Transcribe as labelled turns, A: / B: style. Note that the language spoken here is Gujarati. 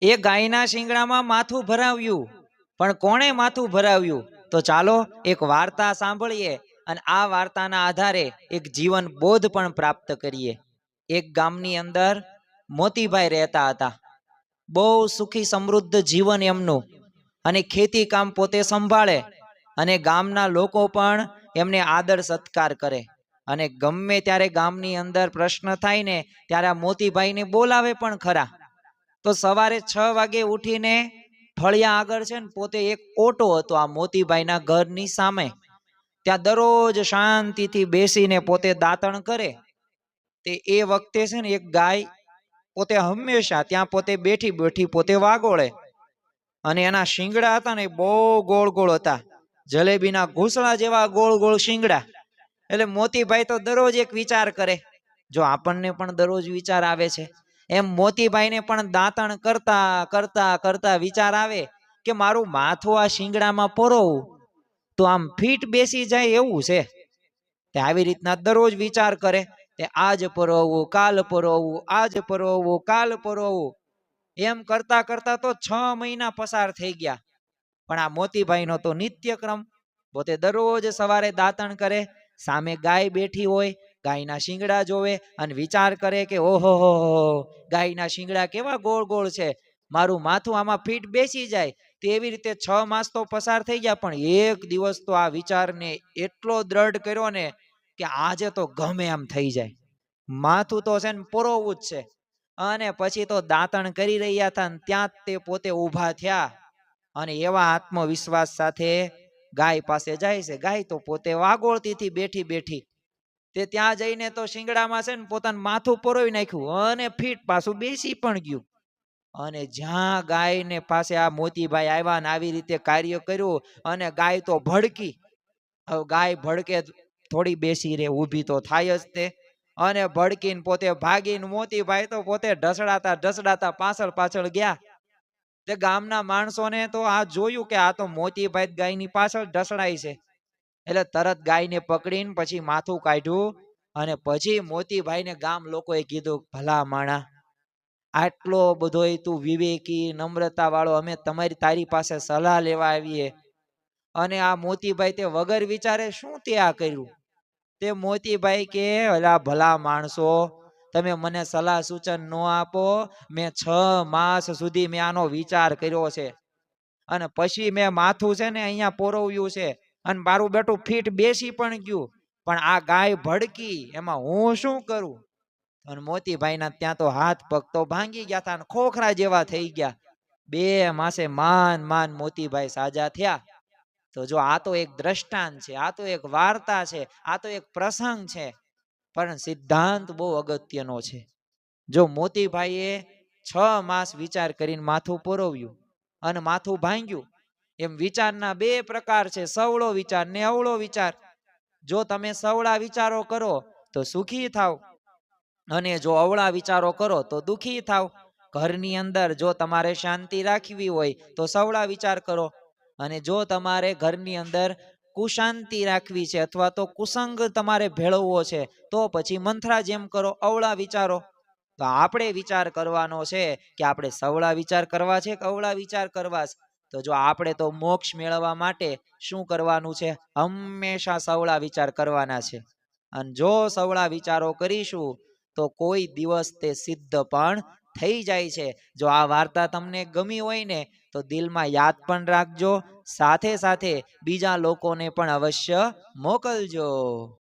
A: એ ગાયના શિંગડામાં માથું ભરાવ્યું, પણ કોણે માથું ભરાવ્યું? તો ચાલો એક વાર્તા સાંભળીએ અને આ વાર્તાના આધારે એક જીવન બોધ પણ પ્રાપ્ત કરીએ. એક ગામની અંદર મોતીભાઈ રહેતા હતા. બહુ સુખી સમૃદ્ધ જીવન એમનું, અને ખેતી કામ પોતે સંભાળે, અને ગામના લોકો પણ એમને આદર સત્કાર કરે. અને ગમે ત્યારે ગામની અંદર પ્રશ્ન થાય ને ત્યારે આ મોતીભાઈને બોલાવે પણ ખરા. તો સવારે 6 વાગે ઉઠીને ફળિયા આગળ છે ને પોતે એક ઓટો હતો આ મોતીભાઈના ઘરની સામે. ત્યાં દરરોજ શાંતિથી બેસીને પોતે દાંતણ કરે. તે એ વખતે છે ને એક ગાય પોતે હંમેશા ત્યાં પોતે બેઠી બેઠી પોતે વાગોળે. અને એના શિંગડા હતા ને બહુ ગોળ ગોળ હતા, જલેબીના ઘૂસણા જેવા ગોળ ગોળ શિંગડા. એટલે મોતીભાઈ તો દરરોજ એક વિચાર કરે, જો આપણને પણ દરરોજ વિચાર આવે છે એમ મોતીભાઈને પણ દાંતણ કરતા કરતા કરતા વિચાર આવે કે મારું માથું આ શિંગડામાં પરોવું તો આમ ફીટ બેસી જાય એવું છે. તે આવી રીતના દરરોજ વિચાર કરે, તે આજ પરોવું કાલ પરોવું, આજ પરોવું કાલ પરોવું, એમ કરતા કરતા તો 6 મહિના પસાર થઈ ગયા. પણ આ મોતીભાઈનો તો નિત્યક્રમ, પોતે દરરોજ સવારે દાંતણ કરે, સામે ગાય બેઠી હોય, ગાયના શિંગડા જોવે અને વિચાર કરે કે ઓહો હો, ગાયના શિંગડા કેવા ગોળ ગોળ છે, મારું માથું આમાં ફીટ બેસી જાય. તેવી રીતે 6 માસ તો પસાર થઈ ગયા, પણ એક દિવસ તો આ વિચારને એટલો દ્રઢ કર્યો ને કે આજે તો ગમે એમ થઈ જાય, માથું તો છે ને પરોવું જ છે. અને પછી તો દાંતણ કરી રહ્યા હતા, ત્યાં તે પોતે ઊભા થયા અને એવા આત્મવિશ્વાસ સાથે ગાય પાસે જાય છે. ગાય તો પોતે વાગોળતી હતી બેઠી બેઠી. તે ત્યાં જઈને તો શિંગડામાં છે ને પોતાનું માથું પરોવી નાખ્યું અને ફીટ પાછું બેસી પણ ગયું. અને જ્યાં ગાયને પાસે આ મોતીભાઈ આવ્યા ને આવી રીતે કાર્ય કર્યું અને ગાય તો ભડકી. હવે ગાય ભડકે થોડી બેસી રે, ઊભી તો થાય જ તે. અને ભડકીને પોતે ભાગીને મોતીભાઈ તો પોતે ઢસડાતા ઢસડાતા પાછળ પાછળ ગયા. તે ગામના માણસોને તો આ જોયું કે આ તો મોતીભાઈ ગાયની પાછળ ઢસડાય છે. એટલે તરત ગાયને પકડીને પછી માથું કાઢ્યું અને પછી મોતીભાઈને ગામ લોકોએ કીધું, ભલા માણા, આટલો બધો તું વિવેકી નમ્રતા વાળો, અમે તારી પાસે સલાહ લેવા આવીએ અને આ મોતીભાઈ તે વગર વિચારે શું તે આ કર્યું? તે મોતીભાઈ કે અલા ભલા માણસો, તમે મને સલાહ સૂચન ન આપો, મેં 6 માસ સુધી મેં આનો વિચાર કર્યો છે અને પછી મેં માથું છે ને અહીંયા પોરવ્યું છે અને મારું બેટું ફીટ બેસી પણ ગયું, પણ આ ગાય ભડકી એમાં હું શું કરું? અને મોતીભાઈના ત્યાં તો હાથ પગ તો ભાંગી ગયા હતા અને ખોખરા જેવા થઈ ગયા. 2 માસે માન મોતીભાઈ સાજા થયા. તો જો આ તો એક દ્રષ્ટાંત છે, આ તો એક વાર્તા છે, આ તો એક પ્રસંગ છે, પણ સિદ્ધાંત બહુ અગત્યનો છે. જો મોતીભાઈએ 6 માસ વિચાર કરીને માથું પોરવ્યું અને માથું ભાંગ્યું. એમ વિચારના 2 પ્રકાર છે, સવળો વિચાર ને અવળો વિચાર. જો તમે સવળા વિચારો કરો તો સુખી થાવ, અને જો અવળા વિચારો કરો તો દુખી થાવ. ઘરની અંદર જો તમારે શાંતિ રાખવી હોય તો સવળા વિચાર કરો, અને જો તમારે ઘરની અંદર કુશાંતિ રાખવી છે અથવા તો કુસંગ તમારે ભેળવવો છે તો પછી મંથરા જેમ કરો, અવળા વિચારો. તો આપણે વિચાર કરવાનો છે કે આપણે સવળા વિચાર કરવા છે કે અવળા વિચાર કરવા છે. તો જો આપણે તો મોક્ષ મેળવવા માટે શું કરવાનું છે? હંમેશા સવળા વિચાર કરવાના છે. અને જો સવળા વિચારો કરીશું તો કોઈ દિવસ તે સિદ્ધ પણ થઈ જાય છે. જો આ વાર્તા તમને ગમી હોય ને તો દિલમાં યાદ પણ રાખજો, સાથે સાથે બીજા લોકોને પણ અવશ્ય મોકલજો.